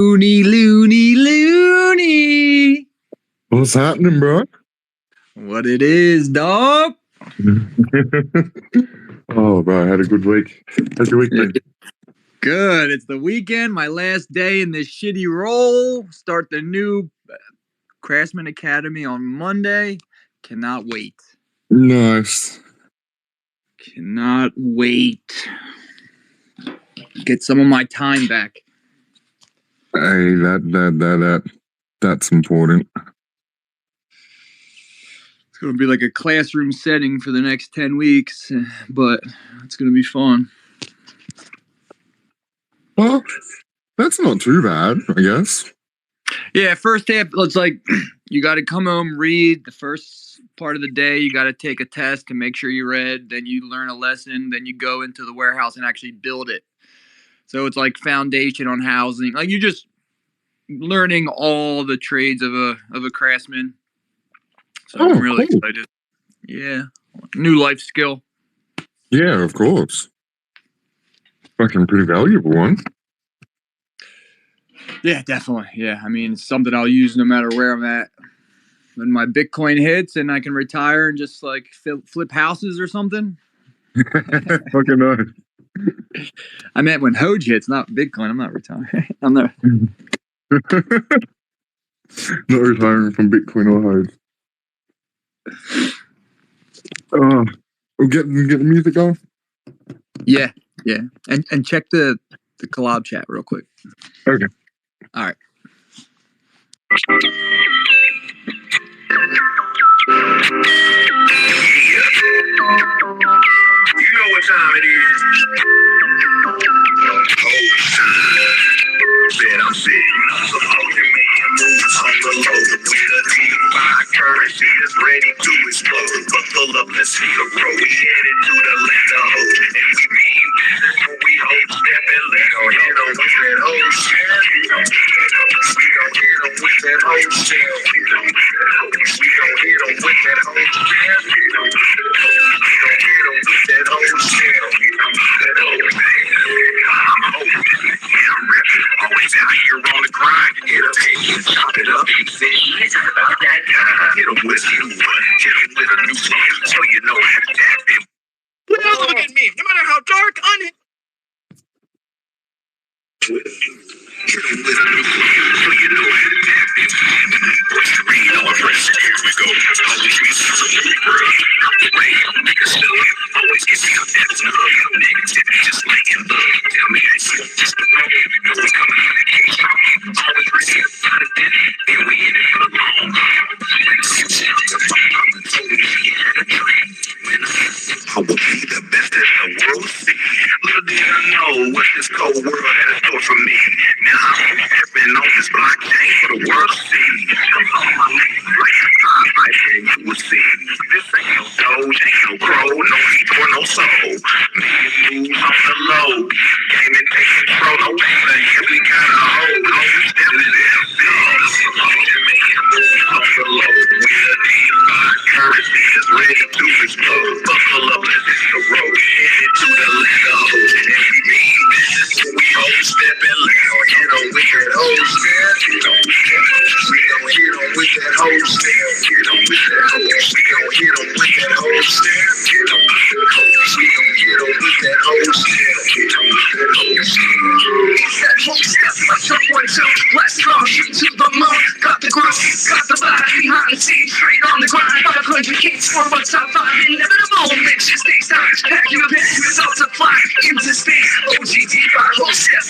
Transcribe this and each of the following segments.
Loony, loony, loony. What's happening, bro? What it is, dog? Oh, bro, I had a good week. How's your week been? Good. It's the weekend, my last day in this shitty role. Start the new Craftsman Academy on Monday. Cannot wait. Nice. Cannot wait. Get some of my time back. Hey, that's important. It's going to be like a classroom setting for the next 10 weeks, but it's going to be fun. Well, that's not too bad, I guess. Yeah, first half, it's like you got to come home, read the first part of the day. You got to take a test to make sure you read. Then you learn a lesson. Then you go into the warehouse and actually build it. So it's like foundation on housing. Like you're just learning all the trades of a craftsman. So I'm really excited. Yeah, new life skill. Yeah, of course. Fucking pretty valuable one. Yeah, definitely. Yeah, I mean, it's something I'll use no matter where I'm at. When my Bitcoin hits and I can retire and just like flip houses or something. Fucking nice. I meant when Hoge hits, not Bitcoin. I'm not retiring. I'm not. Not retiring from Bitcoin or Hoge. We'll get the music going. Yeah. And check the collab chat real quick. Okay. All right. You know what time it is. I'm sitting on some Hogan making moves on the low with a DeFi currency is ready to explode. Buckle up, let's see the road. We headed to the land of hope, and we mean business when we hold step and let go. Hit 'em with that whole shell. We gon' hit 'em with that whole shell. We gon' hit 'em with that whole shell. We gon' hit 'em with that whole shell. I'm hoping, yeah, I'm ripping. Always out here on the grind. Get up, hey, chop it up. Say shit about that time. Hit 'em with a new one. Hit 'em with a new flow. So you know how to tap in. Look at me. No matter how dark, hit 'em with a new flow. So you know how to tap in. What's the read on press? Here we go. Always be so bro. Niggas still always get me up that snug. Negativity just like in love. Tell me I see just the road. Always coming in the cage. Always receive a lot of it. And we in it for the long haul. I will be the best that the world see. Little did I know what this cold world had in store for me. Now I'm stepping on this blockchain for the world to see. Come on, my nigga, like you will see. This ain't no Doge, ain't no crow, no for no soul. Making moves on the low, game and take control. No way, but here we got a hold. Always stepping in. Making moves on the low. With a DeFi currency is ready to explode. Buckle up, let's hit the road. Headed to the land of hope. And we mean business when we hold stepping loud. Hit 'em with that whole step. We gon' hit 'em with that whole step. Hit 'em with that whole step. We gon' hit 'em with that whole step. Hit 'em with that whole step. We gon' hit 'em with that whole step. Hit 'em with that whole step. That whole step, like jump 1, 2, let's go, shoot to the moon. Got the growth, got the vibe behind the scenes, straight on the grind. 500 kings, 4 but top 5, inevitable. Mix your stays down, pack your bags, results of fly into space. OGD by whole step,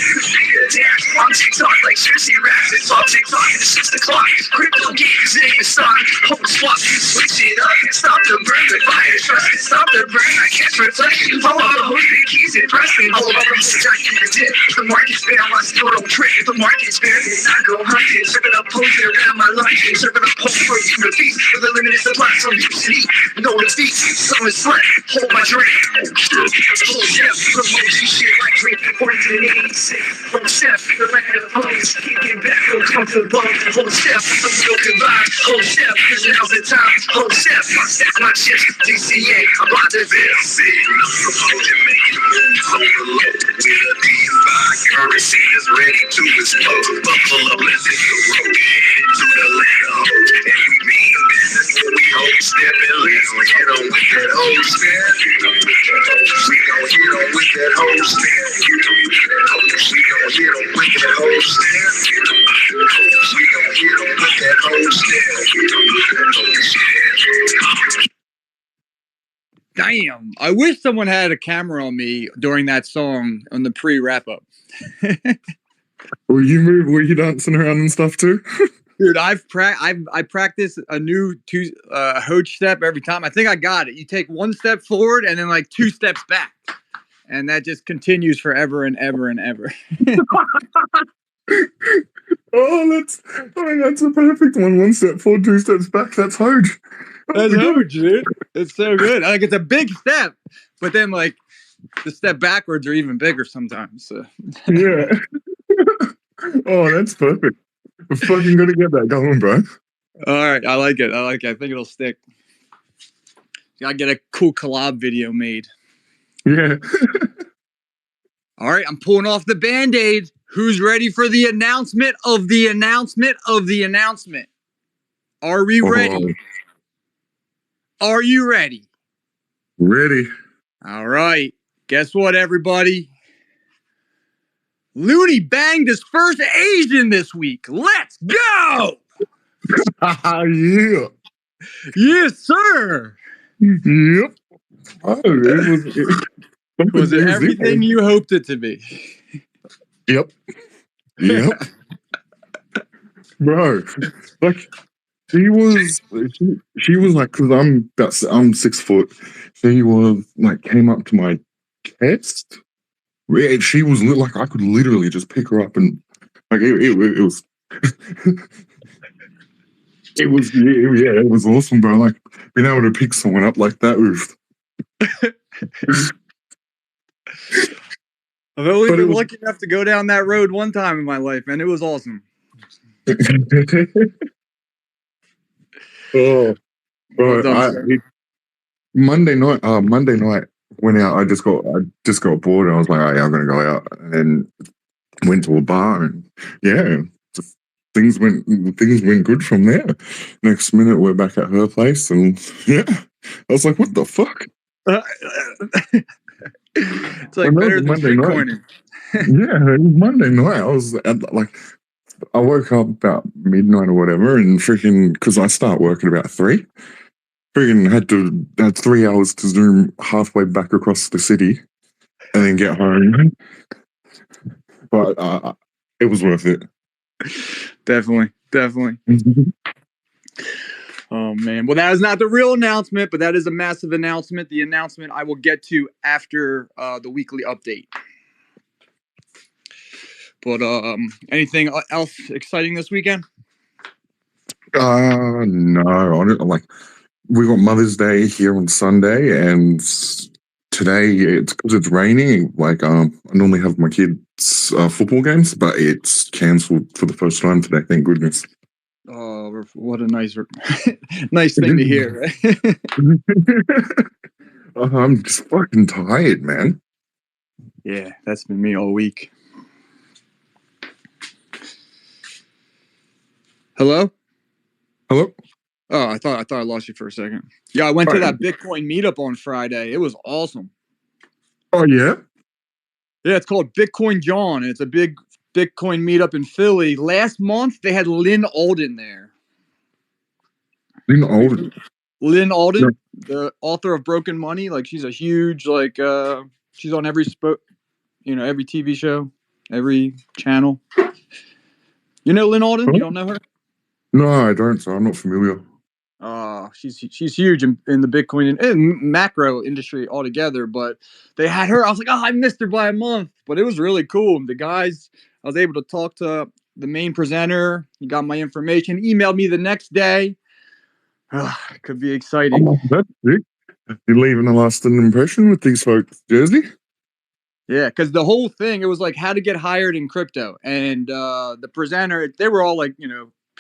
dash on TikTok like Jersey raps. It's all TikTok, it's 6 o'clock. Crypto games, name is stock. Hope swap, switch it up and stop the burn. The fire trust and stop the burn. I catch reflection, follow the host and keys impressing. All about them since I in the dip. The market's fair, I still don't trick. The market's fair, then I go hunting. Serving up post there, grab my lunch. Serving up post for you to feast. With a limited supply, so you can eat. No defeat, summer sweat, hold my drink. Hold step, promotion shit like drink. 1486, hold step, the land of hoes. Kicking back, feel comfortable. Hold step, I'm so goodbye. Hold step, cause now's the time. Hold step, I stack my chips. DCA, I'm about to this. Making moves on the low. With a DeFi Currency is ready to explode. Buckle up, let's hit the road. Headed to the land of hope. And we mean business when we hope stepping. Let's hit on with that whole step. We gon' hit on with that whole step. We gon' hit on with that whole step. We gon' hit on with that whole step. Damn. I wish someone had a camera on me during that song on the pre-wrap up. Were you dancing around and stuff too? Dude, I practice a new Hoge step every time. I think I got it. You take one step forward and then like 2 steps back. And that just continues forever and ever and ever. that's a perfect one. 1 step forward, 2 steps back. That's Hoge. That's Hoge, dude. It's so good. Like, it's a big step, but then like the step backwards are even bigger sometimes. So. Yeah. Oh, that's perfect. We're fucking gonna get that going, bro. All right, I like it. I think it'll stick. Gotta get a cool collab video made. Yeah. All right, I'm pulling off the Band-Aid. Who's ready for the announcement of the announcement of the announcement? Are we ready? Are you ready? Ready. All right. Guess what, everybody? Looney banged his first Asian this week. Let's go! Yeah. Yes, sir. Yep. Oh, Was it everything you hoped it to be? Yep. Yep. Bro, like she was like, because I'm 6 foot. She was like came up to my chest. She was like I could literally just pick her up and like it was. It was awesome, bro. Like being able to pick someone up like that was. I've only been lucky enough to go down that road one time in my life, and it was awesome. Oh, bro! Monday night went out. I just got bored, and I was like, "Oh, yeah, I'm gonna go out," and then went to a bar, and yeah, things went good from there. Next minute, we're back at her place, and yeah, I was like, "What the fuck?" It's like better than Monday Bitcoining. Yeah, it was Monday night. I was I woke up about midnight or whatever, and freaking because I start work at about 3. Freaking had 3 hours to zoom halfway back across the city, and then get home. But it was worth it. Definitely. Oh, man. Well, that is not the real announcement, but that is a massive announcement. The announcement I will get to after the weekly update. But anything else exciting this weekend? No. Like, we got Mother's Day here on Sunday, and today, it's because it's raining. Like, I normally have my kids' football games, but it's cancelled for the first time today. Thank goodness. Oh, what a nice thing to hear, right? I'm just fucking tired, man. Yeah, that's been me all week. Hello? Hello? Oh, I thought I lost you for a second. Yeah, I went to that Bitcoin meetup on Friday. It was awesome. Oh, yeah? Yeah, it's called Bitcoin John, and it's a big Bitcoin meetup in Philly. Last month, they had Lynn Alden there. Lynn Alden? Lynn Alden, the author of Broken Money. Like, she's a huge, she's on every every TV show, every channel. You know Lynn Alden? You don't know her? No, I don't, so I'm not familiar. She's huge in the Bitcoin and macro industry altogether, but they had her. I was like, oh, I missed her by a month, but it was really cool. The guys, I was able to talk to the main presenter. He got my information, emailed me the next day. It could be exciting. Oh, that's sick. You're leaving a lasting impression with these folks, Jersey? Yeah, because the whole thing, it was like how to get hired in crypto. And the presenter, they were all like,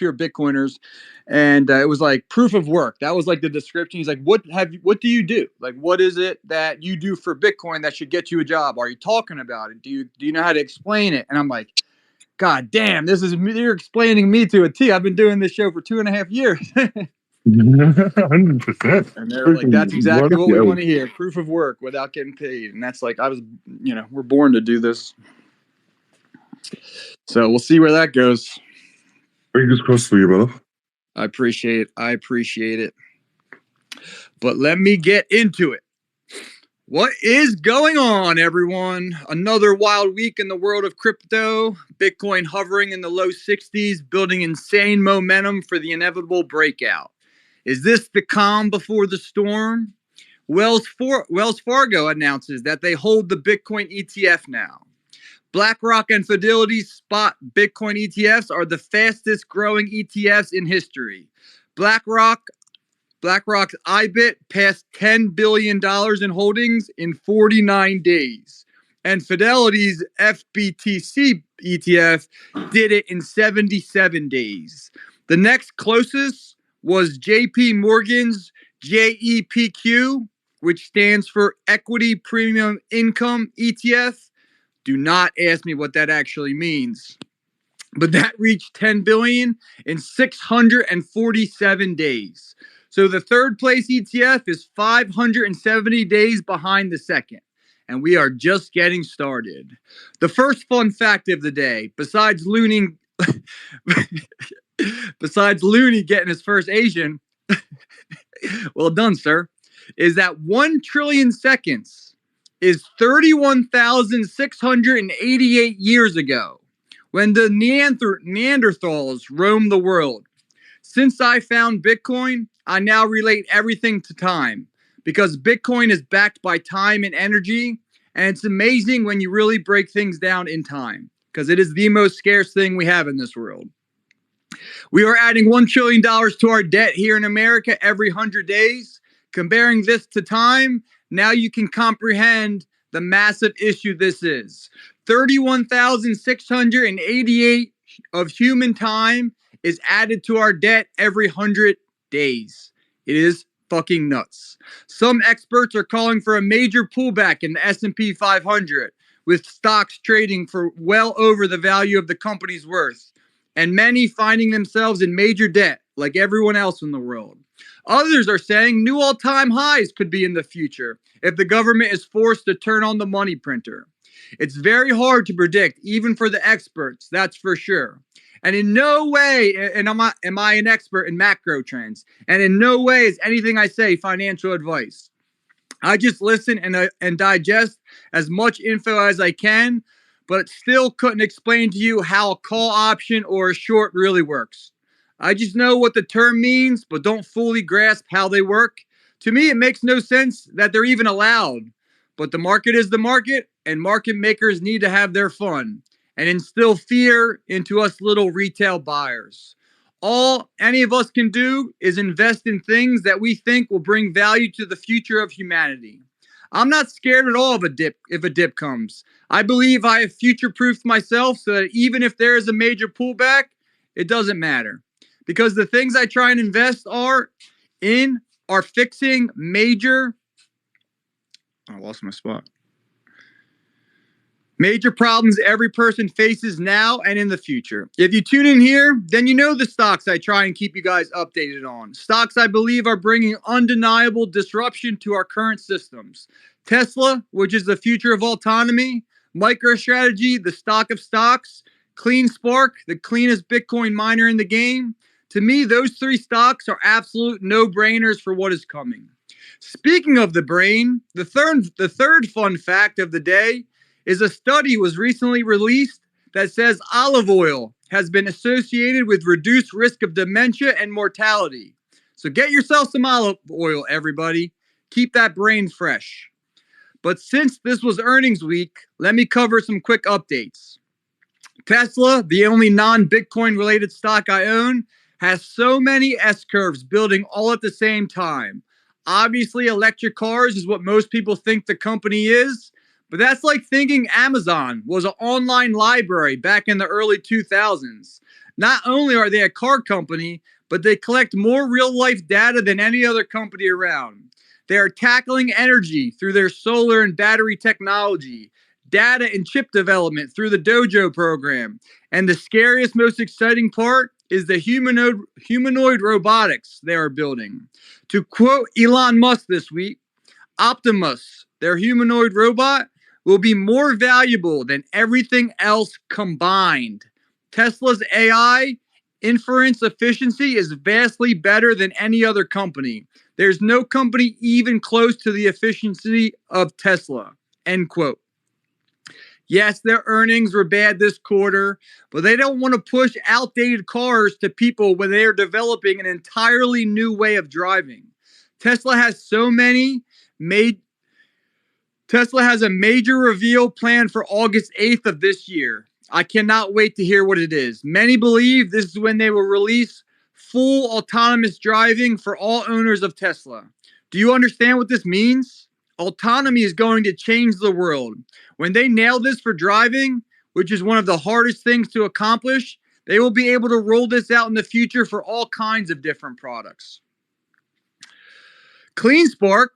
pure Bitcoiners. And it was like proof of work. That was like the description. He's like, what do you do? Like, what is it that you do for Bitcoin that should get you a job? Are you talking about it? Do you know how to explain it? And I'm like, God damn, you're explaining me to a T. I've been doing this show for 2.5 years. 100%. And they're like, that's exactly what we else? want to hear. Proof of work without getting paid. And that's like, we're born to do this. So we'll see where that goes. Fingers crossed for you, brother. I appreciate it. But let me get into it. What is going on, everyone? Another wild week in the world of crypto. Bitcoin hovering in the low 60s, building insane momentum for the inevitable breakout. Is this the calm before the storm? Wells Fargo announces that they hold the Bitcoin ETF now. BlackRock and Fidelity's spot Bitcoin ETFs are the fastest growing ETFs in history. BlackRock's IBIT passed $10 billion in holdings in 49 days. And Fidelity's FBTC ETF did it in 77 days. The next closest was JP Morgan's JEPQ, which stands for Equity Premium Income ETF. Do not ask me what that actually means. But that reached 10 billion in 647 days. So the third place ETF is 570 days behind the second. And we are just getting started. The first fun fact of the day, besides Looney getting his first Asian, well done, sir, is that 1 trillion seconds is 31,688 years ago, when the Neanderthals roamed the world. Since I found Bitcoin, I now relate everything to time, because Bitcoin is backed by time and energy, and it's amazing when you really break things down in time, because it is the most scarce thing we have in this world. We are adding $1 trillion to our debt here in America every 100 days. Comparing this to time, now you can comprehend the massive issue this is. 31,688 of human time is added to our debt every 100 days. It is fucking nuts. Some experts are calling for a major pullback in the S&P 500, with stocks trading for well over the value of the company's worth, and many finding themselves in major debt like everyone else in the world. Others are saying new all-time highs could be in the future if the government is forced to turn on the money printer. It's very hard to predict, even for the experts, that's for sure. And in no way am I an expert in macro trends. And in no way is anything I say financial advice. I just listen and digest as much info as I can, but still couldn't explain to you how a call option or a short really works. I just know what the term means, but don't fully grasp how they work. To me, it makes no sense that they're even allowed. But the market is the market, and market makers need to have their fun and instill fear into us little retail buyers. All any of us can do is invest in things that we think will bring value to the future of humanity. I'm not scared at all of a dip if a dip comes. I believe I have future-proofed myself so that even if there is a major pullback, it doesn't matter. Because the things I try and invest are fixing major... I lost my spot. Major problems every person faces now and in the future. If you tune in here, then you know the stocks I try and keep you guys updated on. Stocks I believe are bringing undeniable disruption to our current systems. Tesla, which is the future of autonomy. MicroStrategy, the stock of stocks. CleanSpark, the cleanest Bitcoin miner in the game. To me, those three stocks are absolute no-brainers for what is coming. Speaking of the brain, the third fun fact of the day is a study was recently released that says olive oil has been associated with reduced risk of dementia and mortality. So get yourself some olive oil, everybody. Keep that brain fresh. But since this was earnings week, let me cover some quick updates. Tesla, the only non-Bitcoin related stock I own, has so many S-curves building all at the same time. Obviously, electric cars is what most people think the company is, But that's like thinking Amazon was an online library back in the early 2000s. Not only are they a car company, but they collect more real life data than any other company around. They are tackling energy through their solar and battery technology, data and chip development through the Dojo program. And the scariest, most exciting part is the humanoid robotics they are building. To quote Elon Musk this week, Optimus, their humanoid robot, will be more valuable than everything else combined. Tesla's AI inference efficiency is vastly better than any other company. There's no company even close to the efficiency of Tesla. End quote. Yes, their earnings were bad this quarter, but they don't want to push outdated cars to people when they are developing an entirely new way of driving. Tesla has a major reveal planned for August 8th of this year. I cannot wait to hear what it is. Many believe this is when they will release full autonomous driving for all owners of Tesla. Do you understand what this means? Autonomy is going to change the world. When they nail this for driving, which is one of the hardest things to accomplish, they will be able to roll this out in the future for all kinds of different products. CleanSpark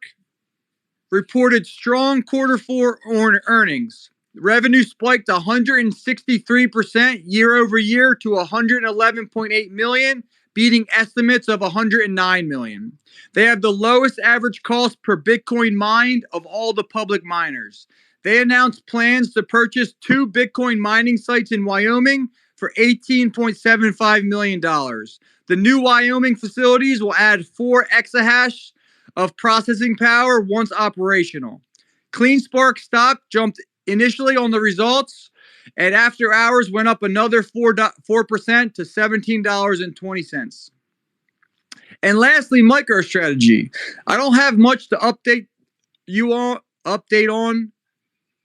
reported strong quarter four earnings. Revenue spiked 163% year over year to 111.8 million, beating estimates of 109 million. They have the lowest average cost per Bitcoin mined of all the public miners. They announced plans to purchase 2 Bitcoin mining sites in Wyoming for $18.75 million. The new Wyoming facilities will add 4 exahash of processing power once operational. CleanSpark stock jumped initially on the results, and after hours went up another 4% to $17.20. And lastly, MicroStrategy. I don't have much to update on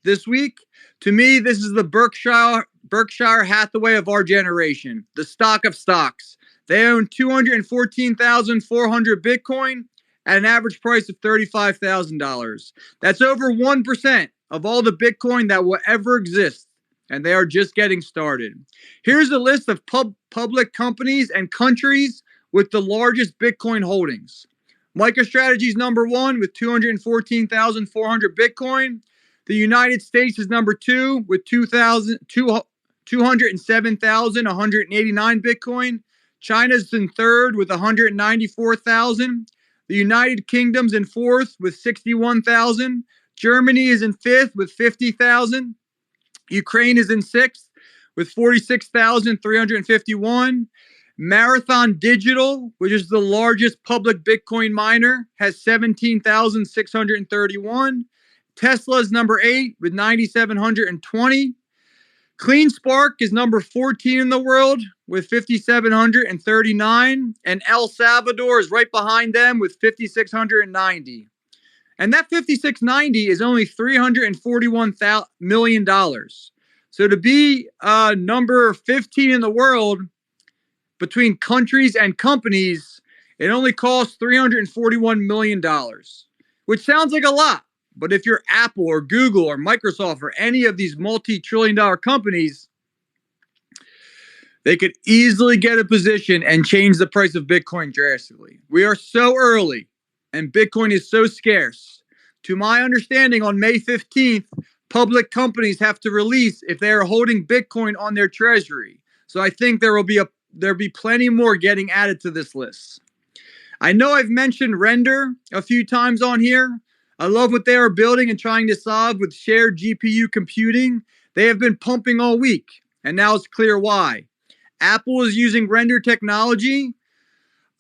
this week. To me, this is the Berkshire Hathaway of our generation, the stock of stocks. They own 214,400 Bitcoin at an average price of $35,000. That's over 1% of all the Bitcoin that will ever exist, and they are just getting started. Here's a list of public companies and countries with the largest Bitcoin holdings. MicroStrategy's number 1 with 214,400 Bitcoin. The United States is number 2 with 207,189 Bitcoin. China's in third with 194,000. The United Kingdom's in fourth with 61,000. Germany is in fifth with 50,000. Ukraine is in sixth with 46,351. Marathon Digital, which is the largest public Bitcoin miner, has 17,631. Tesla is number 8 with 9,720. CleanSpark is number 14 in the world with 5,739. And El Salvador is right behind them with 5,690. And that 5,690 is only $341 million. So to be number 15 in the world between countries and companies, it only costs $341 million, which sounds like a lot. But if you're Apple or Google or Microsoft or any of these multi-trillion-dollar companies, they could easily get a position and change the price of Bitcoin drastically. We are so early, and Bitcoin is so scarce. To my understanding, on May 15th, public companies have to release if they are holding Bitcoin on their treasury. So I think there'll be plenty more getting added to this list. I know I've mentioned Render a few times on here. I love what they are building and trying to solve with shared GPU computing. They have been pumping all week, and now it's clear why. Apple is using Render technology.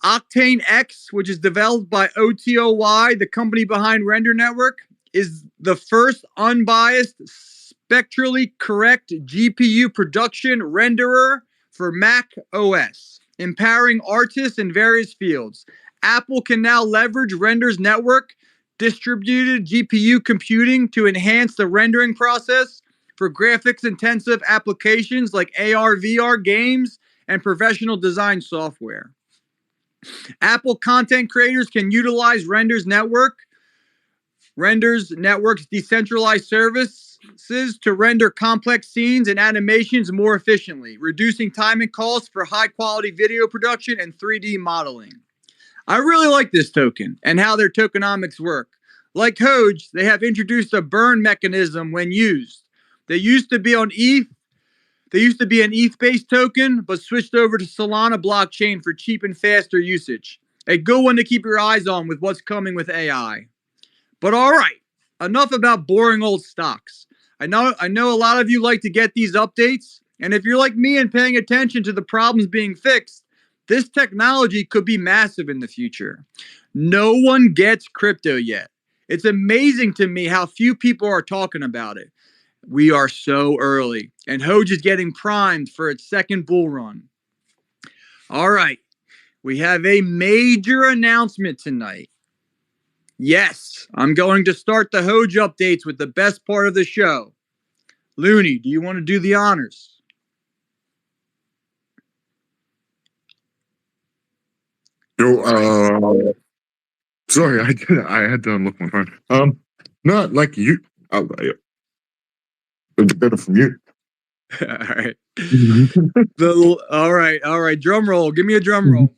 Octane X, which is developed by OTOY, the company behind Render Network, is the first unbiased, spectrally correct GPU production renderer for Mac OS, empowering artists in various fields. Apple can now leverage Render's network distributed GPU computing to enhance the rendering process for graphics-intensive applications like AR, VR games and professional design software. Apple content creators can utilize Render's network renders networks decentralized services to render complex scenes and animations more efficiently, reducing time and costs for high-quality video production and 3D modeling. I really like this token and how their tokenomics work. Like Hoge, they have introduced a burn mechanism when used. They used to be on ETH. They used to be an ETH-based token, but switched over to Solana blockchain for cheap and faster usage. A good one to keep your eyes on with what's coming with AI. But all right, enough about boring old stocks. I know a lot of you like to get these updates, and if you're like me and paying attention to the problems being fixed, this technology could be massive in the future. No one gets crypto yet. It's amazing to me how few people are talking about it. We are so early, and Hoge is getting primed for its second bull run. All right, we have a major announcement tonight. Yes, I'm going to start the Hoge updates with the best part of the show. Looney, do you want to do the honors? Yo, sorry, I had to unlock my phone. No, like you, it's better from you. All right. All right. Drum roll. Give me a drum roll.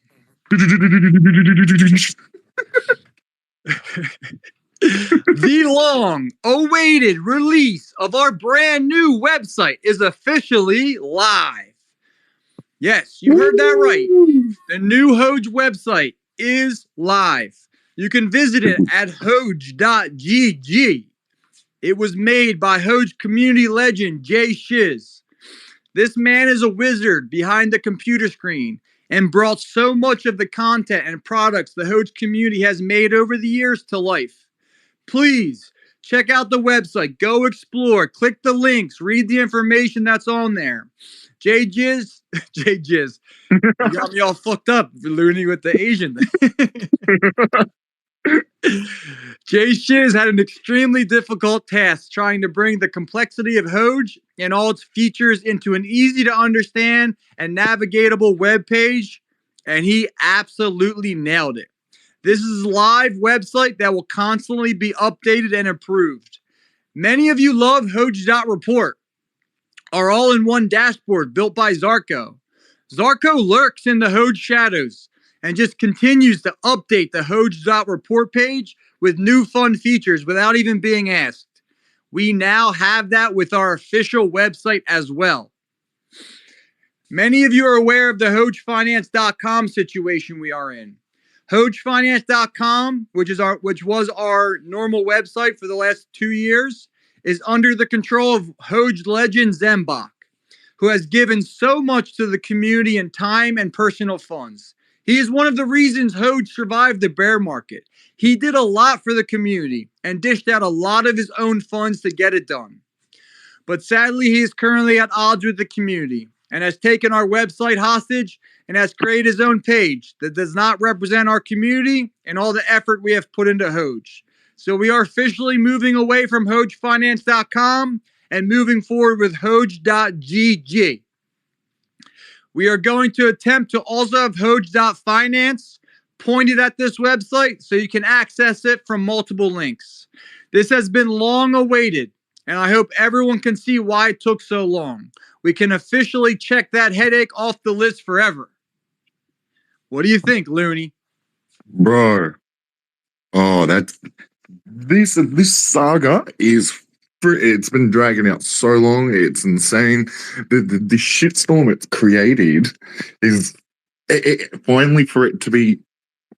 The long-awaited release of our brand new website is officially live. Yes, you heard that right. The new Hoge website is live. You can visit it at Hoge.gg. It was made by Hoge community legend Jay Shiz. This man is a wizard behind the computer screen and brought so much of the content and products the Hoge community has made over the years to life. Please check out the website, go explore, click the links, read the information that's on there. Jay Jizz, you got me all fucked up, Looney, with the Asian. Jay Shiz had an extremely difficult task trying to bring the complexity of Hoge and all its features into an easy to understand and navigatable web page, and he absolutely nailed it. This is a live website that will constantly be updated and improved. Many of you love Hoge.Report, our all-in-one dashboard built by Zarko. Zarko lurks in the Hoge shadows and just continues to update the Hoge.Report page with new fun features without even being asked. We now have that with our official website as well. Many of you are aware of the HogeFinance.com situation we are in. HogeFinance.com, which was our normal website for the last 2 years, is under the control of Hoge legend Zembach, who has given so much to the community in time and personal funds. He is one of the reasons Hoge survived the bear market. He did a lot for the community and dished out a lot of his own funds to get it done. But sadly, he is currently at odds with the community and has taken our website hostage and has created his own page that does not represent our community and all the effort we have put into Hoge. So we are officially moving away from HogeFinance.com and moving forward with Hoge.gg. We are going to attempt to also have Hoge.finance pointed at this website so you can access it from multiple links. This has been long awaited, and I hope everyone can see why it took so long. We can officially check that headache off the list forever. What do you think, Looney? Bro. Oh, this saga is, it's been dragging out so long. It's insane. The shitstorm it's created is finally for it to be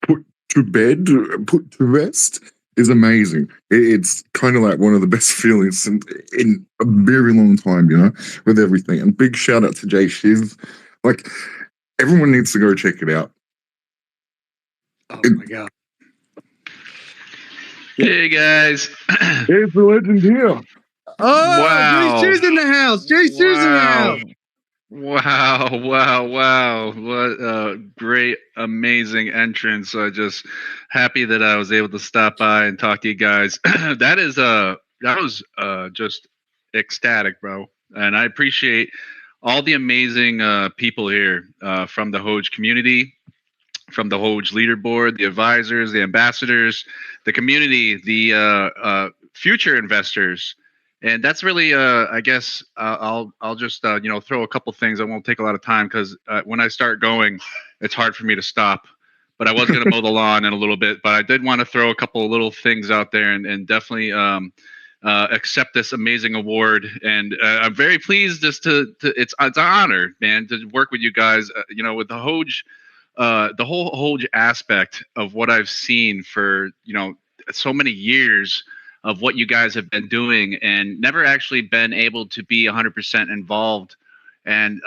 put to bed, put to rest, is amazing. It's kind of like one of the best feelings in a very long time, with everything. And big shout out to Jay Shiz. Like, everyone needs to go check it out. Oh my God. Hey guys. Here's the legend here. Oh, Wow. Jay Shiz in the house. Jay Shiz in the house. Wow. What a great, amazing entrance. Just happy that I was able to stop by and talk to you guys. That was just ecstatic, bro. And I appreciate all the amazing people here from the Hoge community, from the Hoge leaderboard, the advisors, the ambassadors, the community, the future investors. And that's really, I guess, I'll just throw a couple things. I won't take a lot of time because when I start going, it's hard for me to stop. But I was going to mow the lawn in a little bit. But I did want to throw a couple of little things out there and definitely accept this amazing award. And I'm very pleased just it's an honor, man, to work with you guys. With the Hoge, the whole Hoge aspect of what I've seen for so many years of what you guys have been doing and never actually been able to be 100% involved. And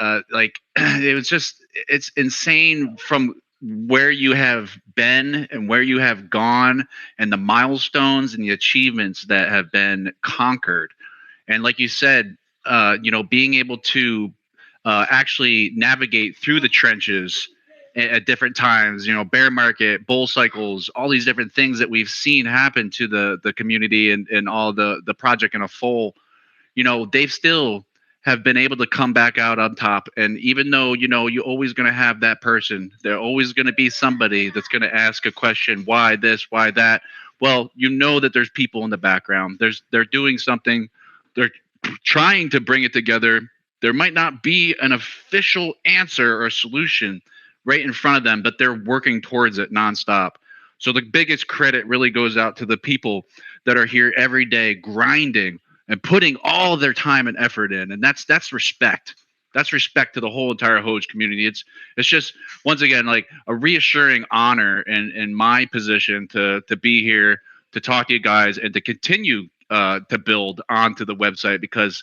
it's insane from where you have been and where you have gone and the milestones and the achievements that have been conquered. And like you said, being able to actually navigate through the trenches at different times, bear market, bull cycles, all these different things that we've seen happen to the community and all the project in a full, they've still have been able to come back out on top. And even though, you're always going to have that person, there's always going to be somebody that's going to ask a question, why this, why that? Well, that there's people in the background. They're doing something. They're trying to bring it together. There might not be an official answer or solution right in front of them, but they're working towards it nonstop. So the biggest credit really goes out to the people that are here every day grinding and putting all their time and effort in. And that's respect. That's respect to the whole entire Hoge community. It's just, once again, like a reassuring honor in my position to be here to talk to you guys and to continue to build onto the website, because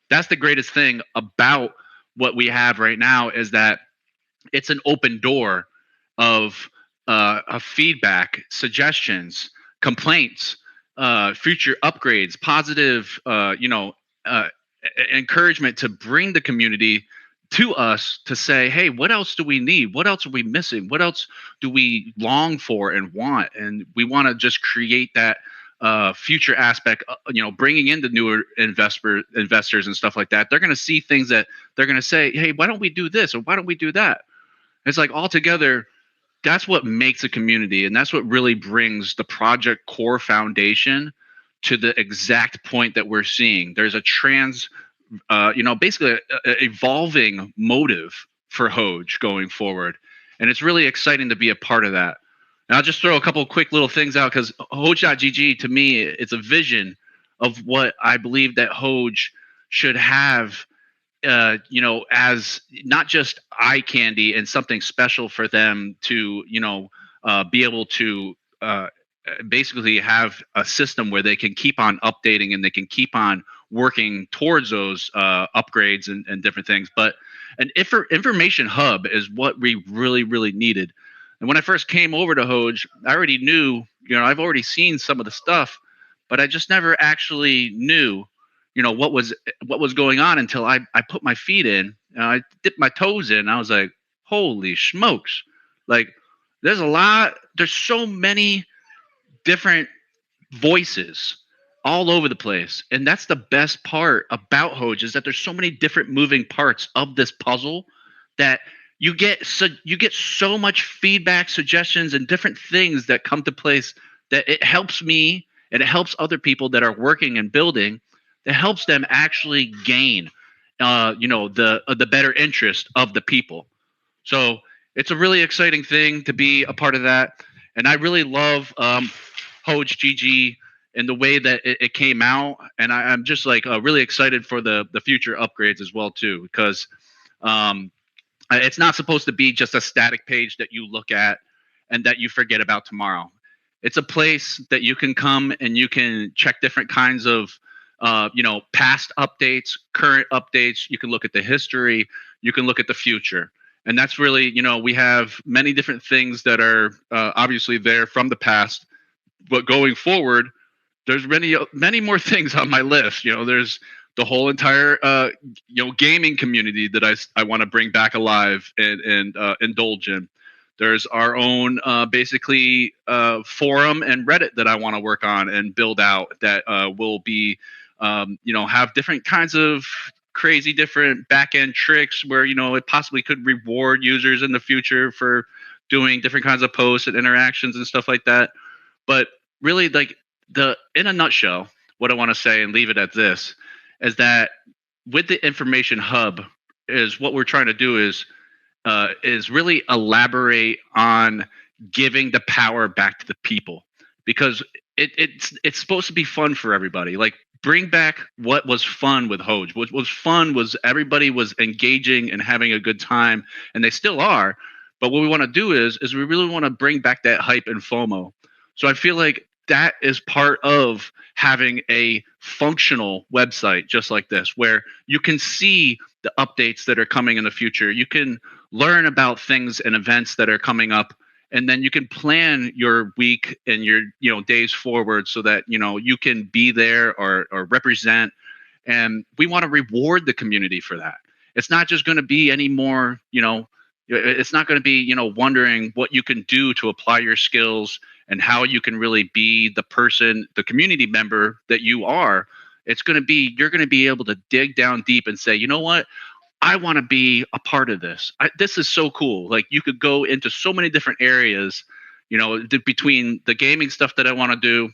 that's the greatest thing about what we have right now is that it's an open door of feedback, suggestions, complaints, future upgrades, positive, encouragement to bring the community to us to say, hey, what else do we need? What else are we missing? What else do we long for and want? And we want to just create that future aspect, bringing in the newer investors and stuff like that. They're going to see things that they're going to say, hey, why don't we do this? Or why don't we do that? It's like all together, that's what makes a community. And that's what really brings the project core foundation to the exact point that we're seeing. There's a basically a evolving motive for Hoge going forward. And it's really exciting to be a part of that. And I'll just throw a couple of quick little things out because Hoge.gg, to me, it's a vision of what I believe that Hoge should have, as not just eye candy and something special for them to, be able to basically have a system where they can keep on updating and they can keep on working towards those upgrades and different things. But an information hub is what we really, really needed. And when I first came over to Hoge, I already knew, I've already seen some of the stuff, but I just never actually knew, what was going on until I put my feet in and I dipped my toes in. I was like, holy smokes. Like there's so many different voices all over the place. And that's the best part about Hoge is that there's so many different moving parts of this puzzle that you get so much feedback, suggestions, and different things that come to place that it helps me and it helps other people that are working and building. It helps them actually gain, the better interest of the people. So it's a really exciting thing to be a part of that. And I really love Hoge.gg and the way that it came out. And I'm just like really excited for the future upgrades as well, too, because it's not supposed to be just a static page that you look at and that you forget about tomorrow. It's a place that you can come and you can check different kinds of, past updates, current updates. You can look at the history. You can look at the future. And that's really, we have many different things that are obviously there from the past. But going forward, there's many more things on my list. There's the whole entire gaming community that I want to bring back alive and indulge in. There's our own basically forum and Reddit that I want to work on and build out that will be have different kinds of crazy different back end tricks where it possibly could reward users in the future for doing different kinds of posts and interactions and stuff like that. But really, like in a nutshell, what I want to say and leave it at this is that with the information hub is what we're trying to do is really elaborate on giving the power back to the people, because it's supposed to be fun for everybody. Like, bring back what was fun with Hoge. What was fun was everybody was engaging and having a good time, and they still are. But what we want to do is we really want to bring back that hype and FOMO. So I feel like that is part of having a functional website just like this, where you can see the updates that are coming in the future. You can learn about things and events that are coming up, and then you can plan your week and your days forward so that you can be there or represent. And we want to reward the community for that. It's not just going to be any more, it's not going to be wondering what you can do to apply your skills and how you can really be the person, the community member that you are. It's going to be, you're going to be able to dig down deep and say, you know what? I want to be a part of this. This is so cool. Like, you could go into so many different areas, between the gaming stuff that I want to do,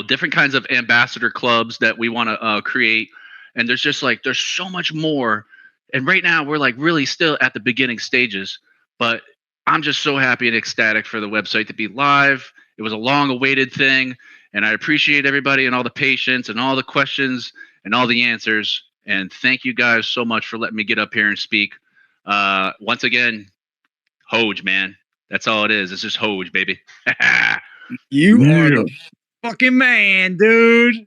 different kinds of ambassador clubs that we want to create. And there's just like, there's so much more. And right now we're like really still at the beginning stages, but I'm just so happy and ecstatic for the website to be live. It was a long awaited thing, and I appreciate everybody and all the patience and all the questions and all the answers. And thank you guys so much for letting me get up here and speak. Once again, Hoge, man. That's all it is. It's just Hoge, baby. You are the fucking man, dude.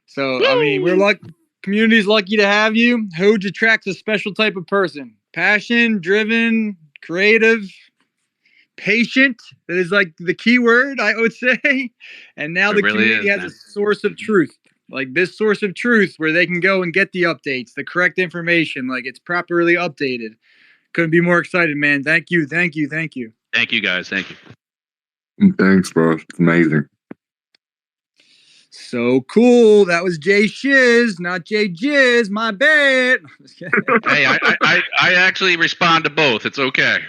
So, woo! I mean, we're lucky. Community's lucky to have you. Hoge attracts a special type of person. Passion, driven, creative, patient. That is like the key word, I would say. And now the really community has a source of truth. Like this source of truth where they can go and get the updates, the correct information, like it's properly updated. Couldn't be more excited, man. Thank you. Thank you. Thank you. Thank you, guys. Thank you. Thanks, bro. It's amazing. So cool. That was Jay Shiz, not Jay Jizz. My bad. Hey, I actually respond to both. It's okay.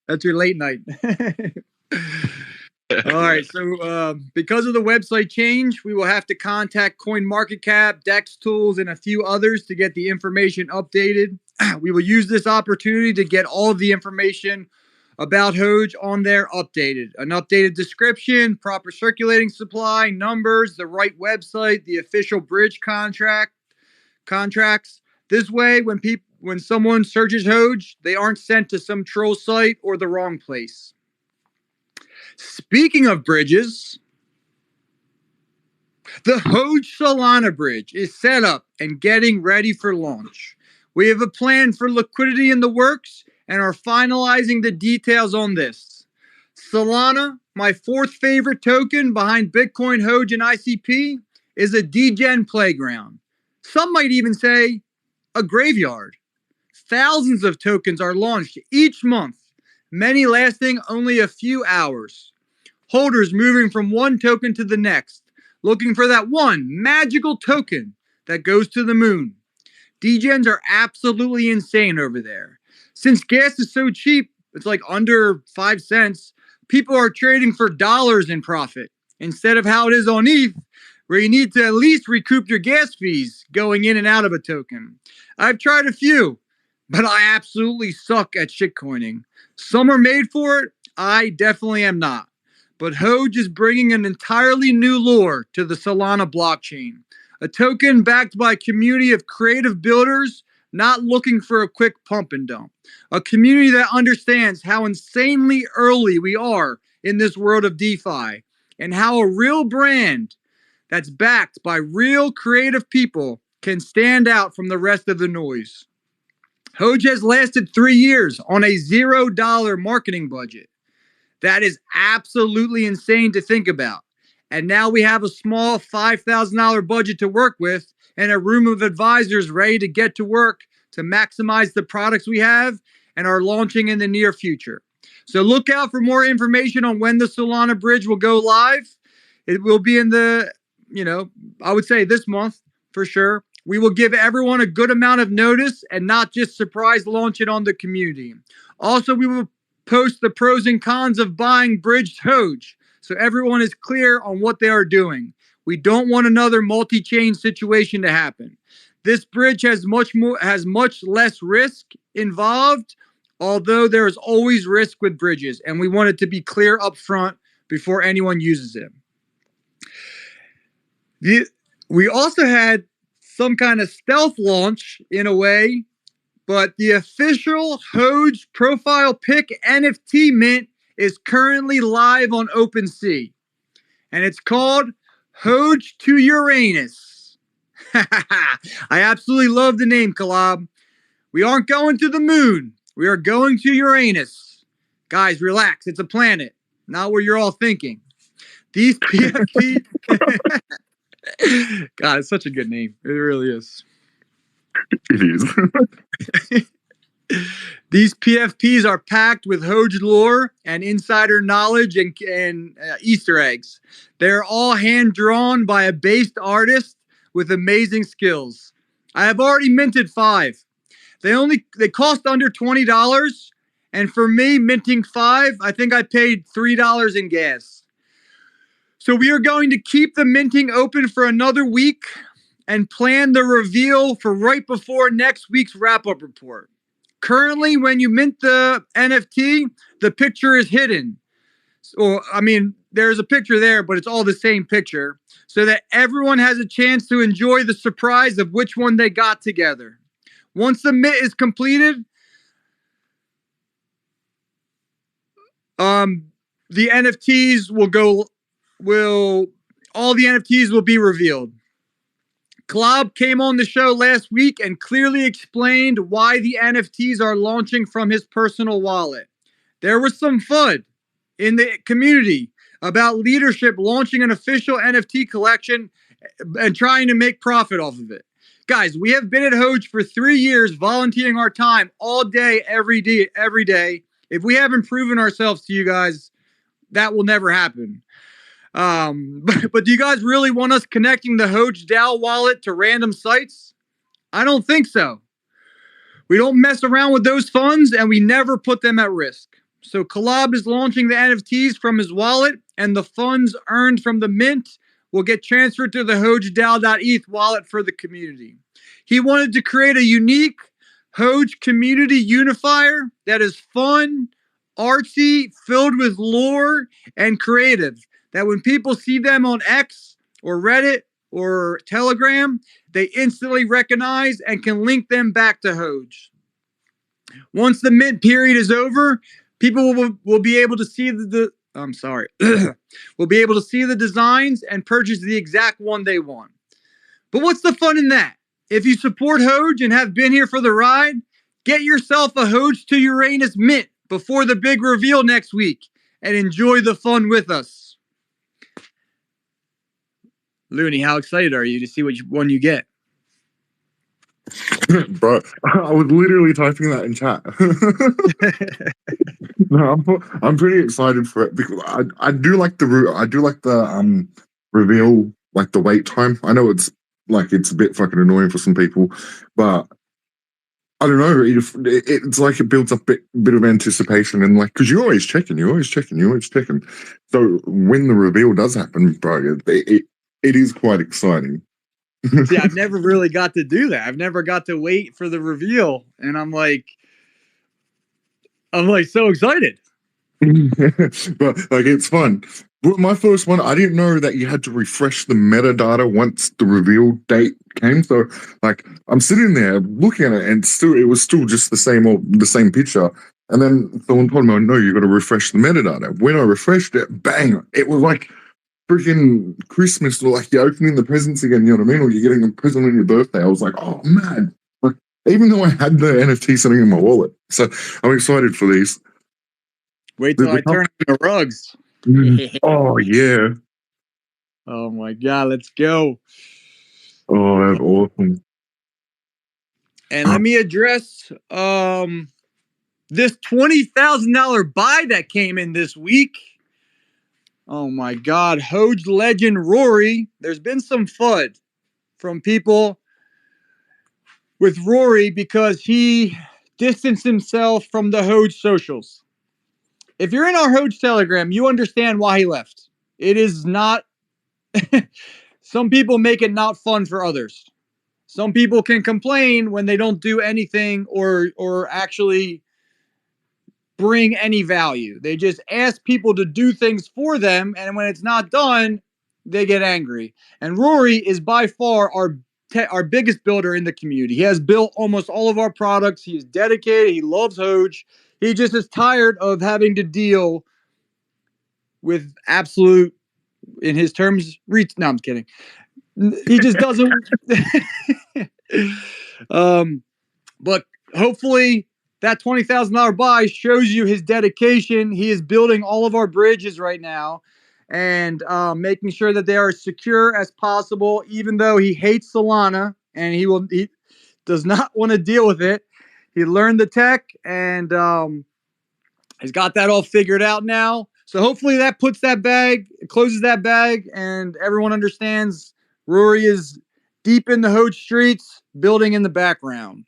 That's your late night. All right. So because of the website change, we will have to contact CoinMarketCap, Dex Tools, and a few others to get the information updated. We will use this opportunity to get all of the information about Hoge on there updated. An updated description, proper circulating supply, numbers, the right website, the official bridge contracts. This way, when someone searches Hoge, they aren't sent to some troll site or the wrong place. Speaking of bridges, the Hoge Solana bridge is set up and getting ready for launch. We have a plan for liquidity in the works and are finalizing the details on this. Solana, my fourth favorite token behind Bitcoin, Hoge, and ICP, is a degen playground. Some might even say a graveyard. Thousands of tokens are launched each month, many lasting only a few hours. Holders moving from one token to the next, looking for that one magical token that goes to the moon. Degens are absolutely insane over there. Since gas is so cheap, it's like under 5 cents, people are trading for dollars in profit instead of how it is on ETH, where you need to at least recoup your gas fees going in and out of a token. I've tried a few, but I absolutely suck at shitcoining. Some are made for it. I definitely am not. But Hoge is bringing an entirely new lure to the Solana blockchain. A token backed by a community of creative builders not looking for a quick pump and dump. A community that understands how insanely early we are in this world of DeFi and how a real brand that's backed by real creative people can stand out from the rest of the noise. Hoge has lasted 3 years on a $0 marketing budget. That is absolutely insane to think about. And now we have a small $5,000 budget to work with and a room of advisors ready to get to work to maximize the products we have and are launching in the near future. So look out for more information on when the Solana bridge will go live. It will be in the, I would say this month for sure. We will give everyone a good amount of notice and not just surprise launch it on the community. Also, we will post the pros and cons of buying bridged Hoge so everyone is clear on what they are doing. We don't want another multi-chain situation to happen. This bridge has much less risk involved, although there is always risk with bridges, and we want it to be clear up front before anyone uses it. We also had some kind of stealth launch in a way, but the official Hoge profile pic NFT mint is currently live on OpenSea, and it's called Hoge to Uranus. I absolutely love the name, Collab. We aren't going to the moon. We are going to Uranus. Guys, relax. It's a planet, not where you're all thinking. These PFP... God, it's such a good name. It really is. It is. These PFPs are packed with Hoge lore and insider knowledge and Easter eggs. They're all hand-drawn by a based artist with amazing skills. I have already minted 5. They cost under $20, and for me, minting 5, I think I paid $3 in gas. So we are going to keep the minting open for another week and plan the reveal for right before next week's wrap-up report. Currently, when you mint the NFT, the picture is hidden. There's a picture there, but it's all the same picture, so that everyone has a chance to enjoy the surprise of which one they got together. Once the mint is completed, the NFTs all the NFTs will be revealed. Klob came on the show last week and clearly explained why the NFTs are launching from his personal wallet. There was some FUD in the community about leadership launching an official NFT collection and trying to make profit off of it. Guys, we have been at Hoge for 3 years, volunteering our time all day, every day. If we haven't proven ourselves to you guys, that will never happen. But do you guys really want us connecting the Hoge DAO wallet to random sites? I don't think so. We don't mess around with those funds, and we never put them at risk. So Collab is launching the NFTs from his wallet, and the funds earned from the mint will get transferred to the HogeDAO.eth wallet for the community. He wanted to create a unique Hoge community unifier that is fun, artsy, filled with lore, and creative. That when people see them on X or Reddit or Telegram, they instantly recognize and can link them back to Hoge. Once the mint period is over, people will be able to see will be able to see the designs and purchase the exact one they want. But what's the fun in that? If you support Hoge and have been here for the ride, get yourself a Hoge to Uranus mint before the big reveal next week and enjoy the fun with us. Looney, how excited are you to see which one you get? Bro, I was literally typing that in chat. No, I'm pretty excited for it because I do like the reveal, like the wait time. I know it's a bit fucking annoying for some people, but I don't know. It's like it builds up a bit of anticipation and because you're always checking. So when the reveal does happen, bro, it is quite exciting. See, I've never really got to do that. I've never got to wait for the reveal, and I'm so excited. But it's fun. But my first one, I didn't know that you had to refresh the metadata once the reveal date came. So I'm sitting there looking at it, and it was still just the same picture. And then someone told me, no, you got to refresh the metadata. When I refreshed it, bang! It was like freaking Christmas, or you're opening the presents again. You know what I mean? Or you're getting a present on your birthday. I was like, oh man! Even though I had the NFT sitting in my wallet, so I'm excited for these. Wait till I turn into rugs. Oh yeah! Oh my god! Let's go! Oh, that's awesome. And let me address this $20,000 buy that came in this week. Oh my god, Hoge legend Rory. There's been some FUD from people with Rory because he distanced himself from the Hoge socials. If you're in our Hoge Telegram, you understand why he left. It is not. Some people make it not fun for others. Some people can complain when they don't do anything or actually bring any value. They just ask people to do things for them, and when it's not done, they get angry. And Rory is by far our biggest builder in the community. He has built almost all of our products. He is dedicated. He loves Hoge. He just is tired of having to deal with absolute, in his terms, no, I'm kidding. He just doesn't. But hopefully that $20,000 buy shows you his dedication. He is building all of our bridges right now and making sure that they are as secure as possible, even though he hates Solana and he does not want to deal with it. He learned the tech and he's got that all figured out now. So hopefully that closes that bag, and everyone understands Rory is deep in the Hoge streets, building in the background.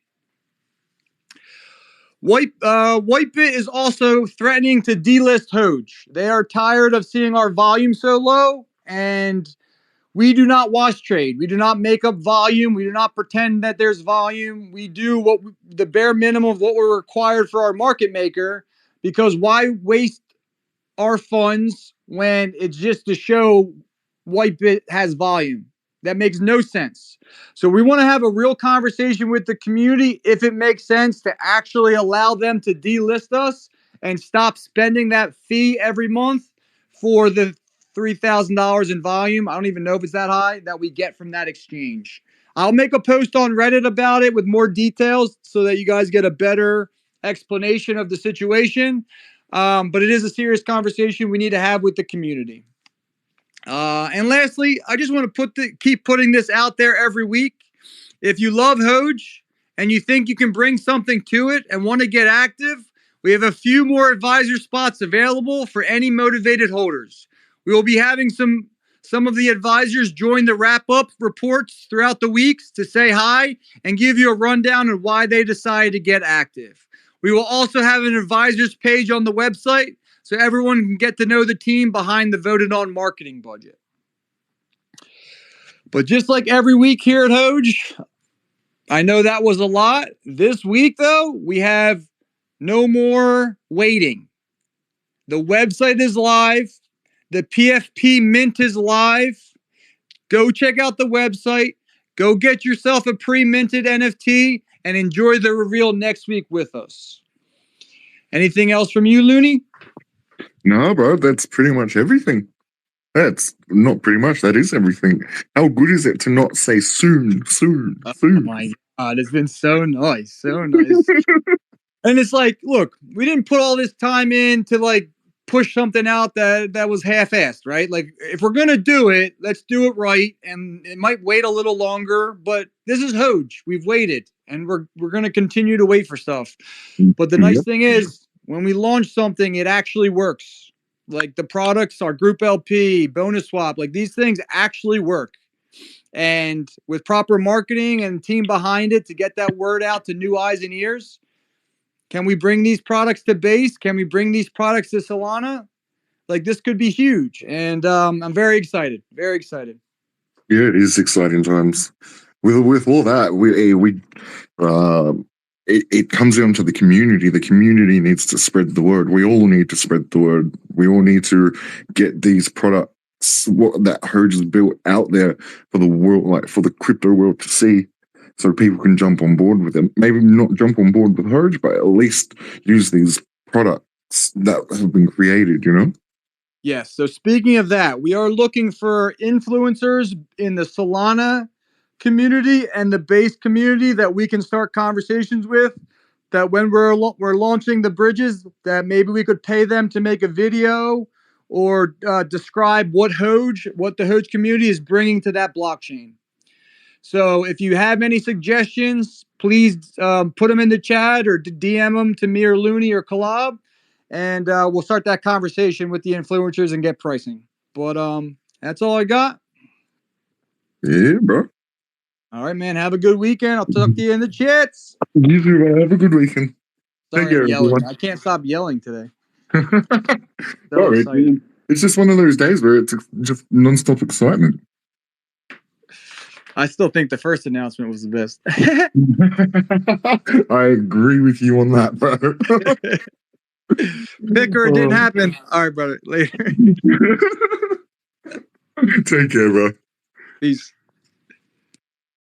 Whitebit is also threatening to delist Hoge. They are tired of seeing our volume so low, and we do not wash trade. We do not make up volume. We do not pretend that there's volume. We do the bare minimum of what we're required for our market maker, because why waste our funds when it's just to show Whitebit has volume? That makes no sense. So we want to have a real conversation with the community if it makes sense to actually allow them to delist us and stop spending that fee every month for the $3,000 in volume. I don't even know if it's that high that we get from that exchange. I'll make a post on Reddit about it with more details so that you guys get a better explanation of the situation. But it is a serious conversation we need to have with the community. And lastly, I just want to keep putting this out there every week. If you love Hoge and you think you can bring something to it and want to get active, we have a few more advisor spots available for any motivated holders. We will be having some of the advisors join the wrap-up reports throughout the weeks to say hi and give you a rundown on why they decided to get active. We will also have an advisors page on the website so everyone can get to know the team behind the voted on marketing budget. But just like every week here at Hoge, I know that was a lot. This week, though, we have no more waiting. The website is live. The PFP Mint is live. Go check out the website. Go get yourself a pre-minted NFT and enjoy the reveal next week with us. Anything else from you, Looney? No, bro, that's pretty much everything. That's not pretty much, that is everything. How good is it to not say soon? Oh my God, it's been so nice, so nice. And it's like, look, we didn't put all this time in to like push something out that was half-assed, right? Like, if we're gonna do it, let's do it right. And it might wait a little longer, but this is Hoge. We've waited, and we're gonna continue to wait for stuff. But the nice thing is, when we launch something, it actually works. Like the products, our Group LP, BonusSwap, like these things actually work. And with proper marketing and team behind it to get that word out to new eyes and ears, can we bring these products to Base? Can we bring these products to Solana? Like, this could be huge. And I'm very excited. Very excited. Yeah, it is exciting times. With all that, it comes down to the community. The community needs to spread the word. We all need to spread the word. We all need to get these products, what that Hoge has built, out there for the world, like for the crypto world to see, so people can jump on board with them. Maybe not jump on board with Hoge, but at least use these products that have been created, you know? Yes. So speaking of that, we are looking for influencers in the Solana community and the Base community that we can start conversations with, that when we're launching the bridges, that maybe we could pay them to make a video or describe what the Hoge community is bringing to that blockchain. So if you have any suggestions, please put them in the chat or DM them to me or Looney or Collab, and we'll start that conversation with the influencers and get pricing. But that's all I got. Yeah, bro. All right, man. Have a good weekend. I'll talk to you in the chats. You too, man. Have a good weekend. Sorry, Take care, I'm yelling. everyone. I can't stop yelling today. So Oh, excited. it's just one of those days where it's just non-stop excitement. I still think the first announcement was the best. I agree with you on that, bro. Picker, it didn't happen. All right, brother. Later. Take care, bro. Peace.